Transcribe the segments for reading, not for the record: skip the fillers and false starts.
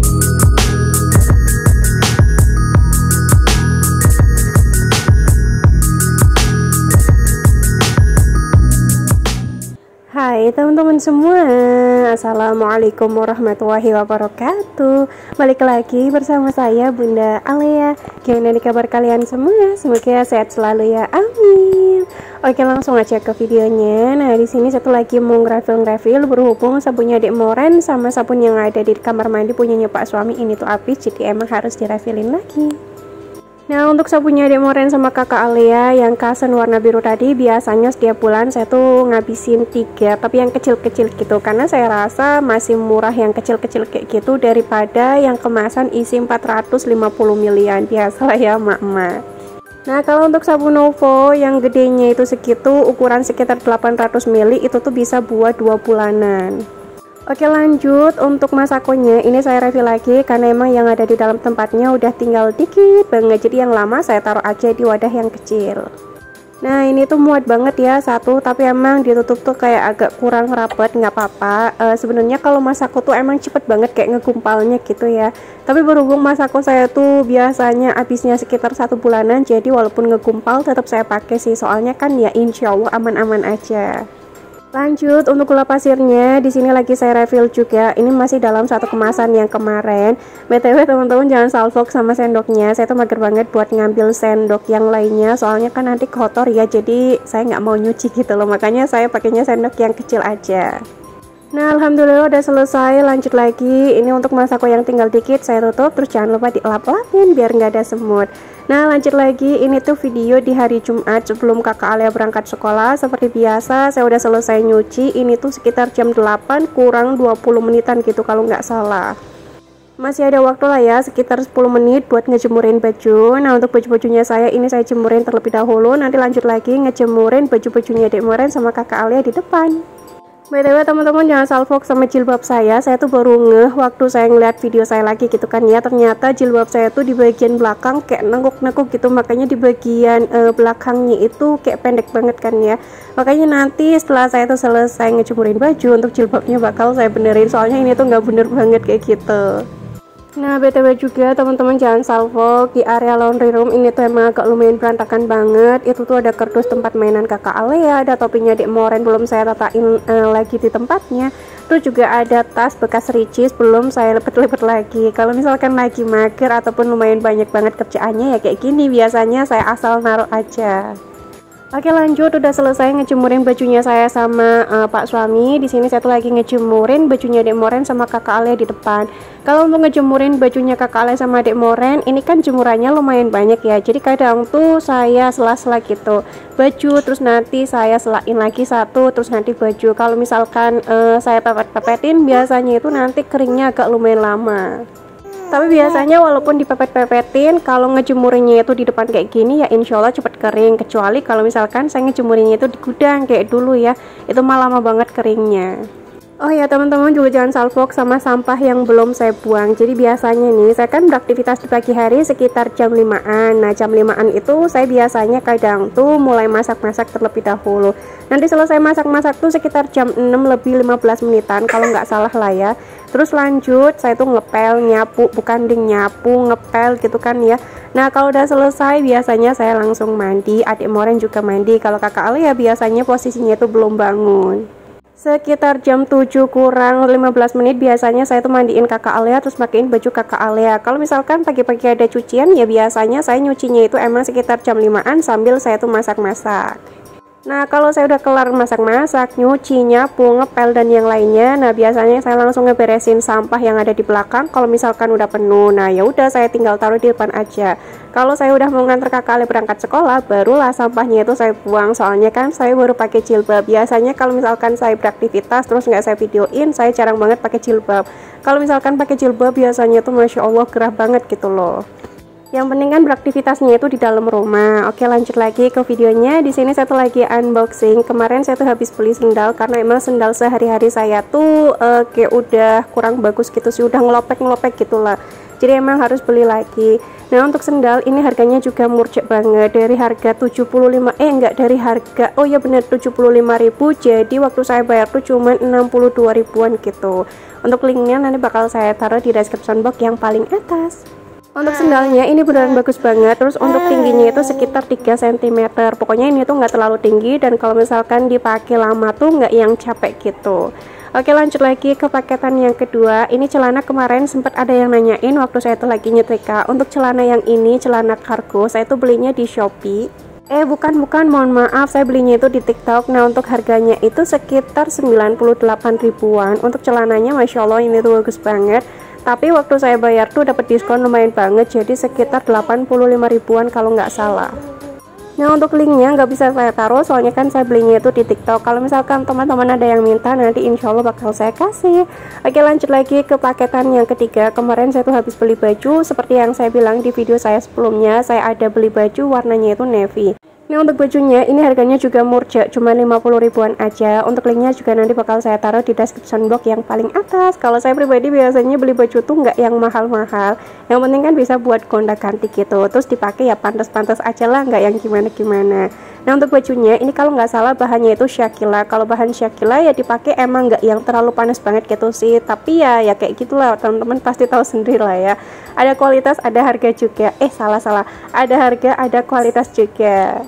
Hai teman-teman semua, assalamualaikum warahmatullahi wabarakatuh. Balik lagi bersama saya Bunda Alea. Gimana nih kabar kalian semua? Semoga sehat selalu ya, amin. Oke, langsung aja ke videonya. Nah, di sini satu lagi mau nge-review berhubung sabunnya Dek Moren sama sabun yang ada di kamar mandi punyanya Pak Suami ini tuh habis, jadi emang harus direviewin lagi. Nah, untuk sabunnya Dek Moren sama Kakak Alea yang kasen warna biru tadi, biasanya setiap bulan saya tuh ngabisin 3, tapi yang kecil-kecil gitu, karena saya rasa masih murah yang kecil-kecil kayak gitu daripada yang kemasan isi 450 milian. Biasalah ya mak-mak. Nah, kalau untuk sabun Novo yang gedenya itu segitu, ukuran sekitar 800 ml, itu tuh bisa buat 2 bulanan. Oke, lanjut untuk masakonya ini saya review lagi karena emang yang ada di dalam tempatnya udah tinggal dikit banget, jadi yang lama saya taruh aja di wadah yang kecil. Nah, ini tuh muat banget ya satu, tapi emang ditutup tuh kayak agak kurang rapet, nggak apa-apa. Sebenarnya kalau masako tuh emang cepet banget kayak ngegumpalnya gitu ya, tapi berhubung masako saya tuh biasanya habisnya sekitar 1 bulanan, jadi walaupun ngegumpal tetap saya pakai sih, soalnya kan ya insya Allah aman-aman aja. Lanjut untuk gula pasirnya, di sini lagi saya refill juga. Ini masih dalam satu kemasan yang kemarin. BTW teman-teman jangan salfok sama sendoknya. Saya tuh mager banget buat ngambil sendok yang lainnya, soalnya kan nanti kotor ya. Jadi saya nggak mau nyuci gitu loh. Makanya saya pakainya sendok yang kecil aja. Nah, alhamdulillah udah selesai. Lanjut lagi. Ini untuk masako yang tinggal dikit saya tutup, terus jangan lupa dilap-lapin biar nggak ada semut. Nah, lanjut lagi, ini tuh video di hari Jumat sebelum kakak Alea berangkat sekolah. Seperti biasa saya udah selesai nyuci. Ini tuh sekitar jam 8 kurang 20 menitan gitu kalau nggak salah. Masih ada waktu lah ya, sekitar 10 menit buat ngejemurin baju. Nah, untuk baju-bajunya saya ini saya jemurin terlebih dahulu. Nanti lanjut lagi ngejemurin baju-bajunya Dek Moren sama kakak Alea di depan. BTW teman-teman jangan salfok sama jilbab saya tuh baru ngeh waktu saya ngeliat video saya lagi gitu kan ya, ternyata jilbab saya tuh di bagian belakang kayak nengkuk-nengkuk gitu, makanya di bagian belakangnya itu kayak pendek banget kan ya. Makanya nanti setelah saya tuh selesai ngejemurin baju, untuk jilbabnya bakal saya benerin, soalnya ini tuh nggak bener banget kayak gitu. Nah, BTW juga teman-teman jangan salfok, di area laundry room ini tuh emang agak lumayan berantakan banget. Itu tuh ada kardus tempat mainan kakak Alea, ada topinya Dek Moren belum saya tatain lagi di tempatnya. Terus juga ada tas bekas ricis belum saya lepet-lepet lagi. Kalau misalkan lagi mager ataupun lumayan banyak banget kerjaannya ya kayak gini, biasanya saya asal naruh aja. Oke, lanjut, udah selesai ngejemurin bajunya saya sama Pak Suami. Di sini saya tuh lagi ngejemurin bajunya Dek Moren sama kakak Alea di depan. Kalau untuk ngejemurin bajunya kakak Alea sama Dek Moren, ini kan jemurannya lumayan banyak ya. Jadi kadang tuh saya sela-sela gitu baju, terus nanti saya selain lagi satu, terus nanti baju. Kalau misalkan saya pepet-pepetin, biasanya itu nanti keringnya agak lumayan lama. Tapi biasanya walaupun dipepet-pepetin, kalau ngejemurinnya itu di depan kayak gini ya insya Allah cepet kering. Kecuali kalau misalkan saya ngejemurinnya itu di gudang kayak dulu ya, itu malah lama banget keringnya. Oh ya teman-teman juga jangan salfok sama sampah yang belum saya buang. Jadi biasanya nih saya kan beraktivitas di pagi hari sekitar jam 5-an. Nah, jam 5-an itu saya biasanya kadang tuh mulai masak-masak terlebih dahulu. Nanti selesai masak-masak tuh sekitar jam 6 lebih 15 menitan kalau nggak salah lah ya. Terus lanjut saya tuh ngepel, nyapu, bukan nyapu, ngepel gitu kan ya. Nah, kalau udah selesai biasanya saya langsung mandi. Adik Moren juga mandi. Kalau kakak Alea biasanya posisinya itu belum bangun. Sekitar jam 7 kurang 15 menit biasanya saya tuh mandiin kakak Alea, terus pakein baju kakak Alea. Kalau misalkan pagi-pagi ada cucian ya biasanya saya nyucinya itu emang sekitar jam 5-an sambil saya tuh masak-masak. Nah, kalau saya udah kelar masak-masak, nyuci, nyapu, ngepel dan yang lainnya, nah biasanya saya langsung ngeberesin sampah yang ada di belakang. Kalau misalkan udah penuh, nah ya udah saya tinggal taruh di depan aja. Kalau saya udah mau nganter kakak Ale berangkat sekolah, barulah sampahnya itu saya buang. Soalnya kan saya baru pakai jilbab. Biasanya kalau misalkan saya beraktivitas terus nggak saya videoin, saya jarang banget pakai jilbab. Kalau misalkan pakai jilbab biasanya tuh masya Allah gerah banget gitu loh. Yang penting kan beraktivitasnya itu di dalam rumah. Oke, lanjut lagi ke videonya. Di sini saya tuh lagi unboxing. Kemarin saya tuh habis beli sendal karena emang sendal sehari-hari saya tuh kayak udah kurang bagus gitu sih, udah ngelopek-ngelopek gitulah. jadi emang harus beli lagi. Nah untuk sendal ini harganya juga murjek banget, dari harga 75 dari harga, oh ya bener 75.000, jadi waktu saya bayar tuh cuma 62 ribuan gitu. Untuk linknya nanti bakal saya taruh di description box yang paling atas. Untuk sendalnya ini beneran bagus banget, terus untuk tingginya itu sekitar 3 cm, pokoknya ini tuh nggak terlalu tinggi, dan kalau misalkan dipakai lama tuh nggak yang capek gitu. Oke, lanjut lagi ke paketan yang kedua. Ini celana, kemarin sempat ada yang nanyain waktu saya tuh lagi nyetrika. Untuk celana yang ini, celana kargo, saya tuh belinya di Shopee. Bukan, mohon maaf, saya belinya itu di TikTok. Nah untuk harganya itu sekitar 98 ribuan. Untuk celananya Masya Allah ini tuh bagus banget, tapi waktu saya bayar tuh dapat diskon lumayan banget, jadi sekitar 85 ribuan kalau nggak salah. Nah untuk linknya nggak bisa saya taruh soalnya kan saya belinya itu di TikTok. Kalau misalkan teman-teman ada yang minta, nanti insya Allah bakal saya kasih. Oke, lanjut lagi ke paketan yang ketiga. Kemarin saya tuh habis beli baju, seperti yang saya bilang di video saya sebelumnya, saya ada beli baju warnanya itu navy. Nah untuk bajunya ini harganya juga murjak, cuma 50 ribuan aja. Untuk linknya juga nanti bakal saya taruh di description box yang paling atas. Kalau saya pribadi biasanya beli baju tuh nggak yang mahal-mahal, yang penting kan bisa buat gonta-ganti gitu, terus dipakai ya pantas-pantas aja lah, nggak yang gimana-gimana. Nah untuk bajunya ini kalau nggak salah bahannya itu Shakila. Kalau bahan Shakila ya dipakai emang nggak yang terlalu panas banget gitu sih, tapi ya kayak gitulah, teman-teman pasti tahu sendiri lah ya, ada kualitas ada harga juga. Salah, ada harga ada kualitas juga.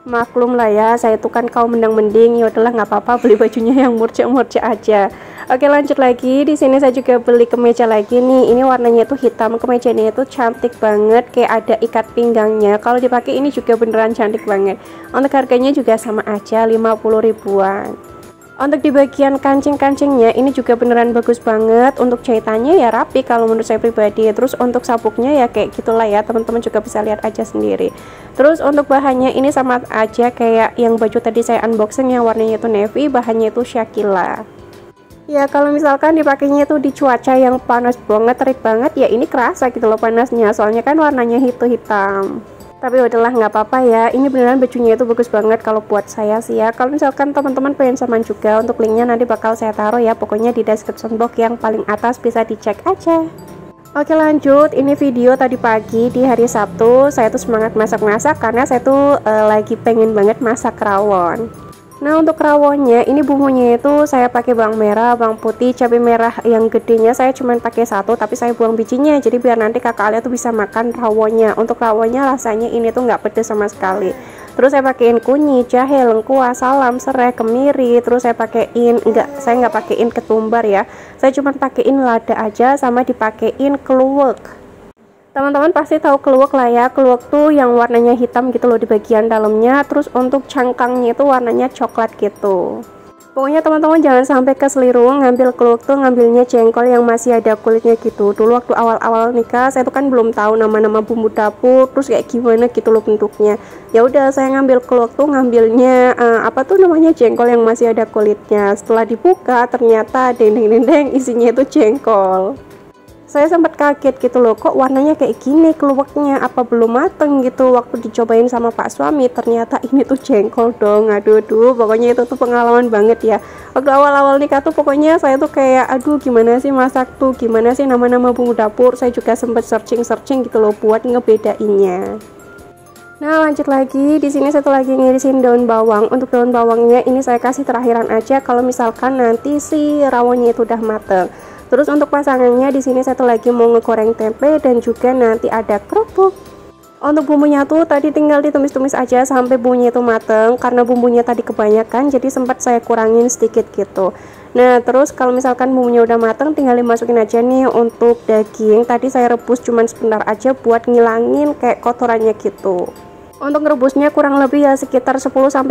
Maklum lah ya, saya itu kan kaum mendang-mending, ya udahlah nggak apa-apa beli bajunya yang murcek-murcek aja. Oke, lanjut lagi. Di sini saya juga beli kemeja lagi nih. Ini warnanya itu hitam, kemejanya itu cantik banget, kayak ada ikat pinggangnya. Kalau dipakai ini juga beneran cantik banget. Untuk harganya juga sama aja, 50 ribuan. Untuk di bagian kancing-kancingnya ini juga beneran bagus banget. Untuk jahitannya ya rapi kalau menurut saya pribadi. Terus untuk sabuknya ya kayak gitulah ya, teman-teman juga bisa lihat aja sendiri. Terus untuk bahannya ini sama aja kayak yang baju tadi saya unboxing yang warnanya itu navy, bahannya itu Shakila. Ya kalau misalkan dipakainya itu di cuaca yang panas banget, terik banget, ya ini kerasa gitu loh panasnya, soalnya kan warnanya hitam. Tapi udahlah nggak apa-apa ya, ini beneran bajunya itu bagus banget kalau buat saya sih ya. Kalau misalkan teman-teman pengen saman juga, untuk linknya nanti bakal saya taruh ya, pokoknya di description box yang paling atas, bisa dicek aja. Oke, lanjut. Ini video tadi pagi di hari Sabtu, saya tuh semangat masak-masak karena saya tuh lagi pengen banget masak rawon. Nah untuk rawonnya ini bumbunya itu saya pakai bawang merah, bawang putih, cabai merah yang gedenya saya cuma pakai 1, tapi saya buang bijinya, jadi biar nanti kakak Alia tuh bisa makan rawonnya. Untuk rawonnya rasanya ini tuh nggak pedes sama sekali. Terus saya pakein kunyit, jahe, lengkuas, salam, serai, kemiri. Terus saya pakein, saya nggak pakein ketumbar ya, saya cuma pakein lada aja, sama dipakein keluak. Teman-teman pasti tahu keluak lah ya, keluak tuh yang warnanya hitam gitu loh di bagian dalamnya. Terus untuk cangkangnya itu warnanya coklat gitu. Pokoknya teman-teman jangan sampai keseliru ngambil keluak tuh, ngambilnya jengkol yang masih ada kulitnya gitu. Dulu waktu awal-awal nikah saya tuh kan belum tahu nama-nama bumbu dapur, terus kayak gimana gitu loh bentuknya. Ya udah saya ngambil keluak tuh ngambilnya apa tuh namanya, jengkol yang masih ada kulitnya. Setelah dibuka ternyata dendeng-dendeng isinya itu jengkol. Saya sempat kaget gitu loh, kok warnanya kayak gini keluaknya, apa belum mateng gitu. Waktu dicobain sama pak suami ternyata ini tuh jengkol dong. Aduh pokoknya itu tuh pengalaman banget ya. Waktu awal-awal nikah tuh pokoknya saya tuh kayak aduh gimana sih masak tuh, gimana sih nama-nama bumbu dapur. Saya juga sempat searching gitu loh buat ngebedainnya. Nah lanjut lagi, di sini saya tuh lagi ngirisin daun bawang. Untuk daun bawangnya ini saya kasih terakhiran aja kalau misalkan nanti si rawonnya itu udah mateng. Terus untuk pasangannya di sini saya tuh lagi mau ngegoreng tempe dan juga nanti ada kerupuk. Untuk bumbunya tuh tadi tinggal ditumis-tumis aja sampai bumbunya itu mateng, karena bumbunya tadi kebanyakan jadi sempat saya kurangin sedikit gitu. Nah terus kalau misalkan bumbunya udah mateng tinggal dimasukin aja nih. Untuk daging tadi saya rebus cuman sebentar aja buat ngilangin kayak kotorannya gitu. Untuk merebusnya kurang lebih ya sekitar 10-15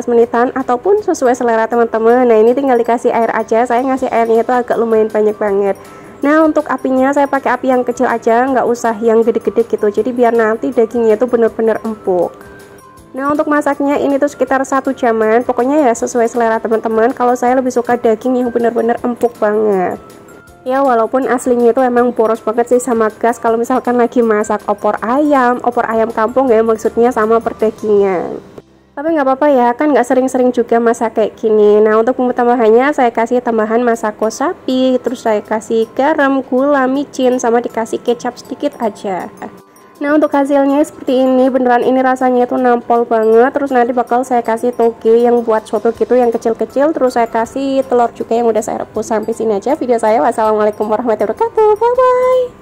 menitan ataupun sesuai selera teman-teman. Nah ini tinggal dikasih air aja, saya ngasih airnya itu agak lumayan banyak banget. Nah untuk apinya saya pakai api yang kecil aja, nggak usah yang gede-gede gitu, jadi biar nanti dagingnya itu bener-bener empuk. Nah untuk masaknya ini tuh sekitar 1 jaman, pokoknya ya sesuai selera teman-teman. Kalau saya lebih suka daging yang bener-bener empuk banget. Ya walaupun aslinya itu emang boros banget sih sama gas kalau misalkan lagi masak opor ayam kampung ya, maksudnya sama perdagingan. Tapi nggak apa-apa ya, kan nggak sering-sering juga masak kayak gini. Nah, untuk bumbu tambahannya saya kasih tambahan masako sapi, terus saya kasih garam, gula, micin, sama dikasih kecap sedikit aja. Nah, untuk hasilnya seperti ini, beneran ini rasanya itu nampol banget. Terus nanti bakal saya kasih toge yang buat soto gitu yang kecil-kecil, terus saya kasih telur juga yang udah saya rebus. Sampai sini aja video saya. Wassalamualaikum warahmatullahi wabarakatuh. Bye bye.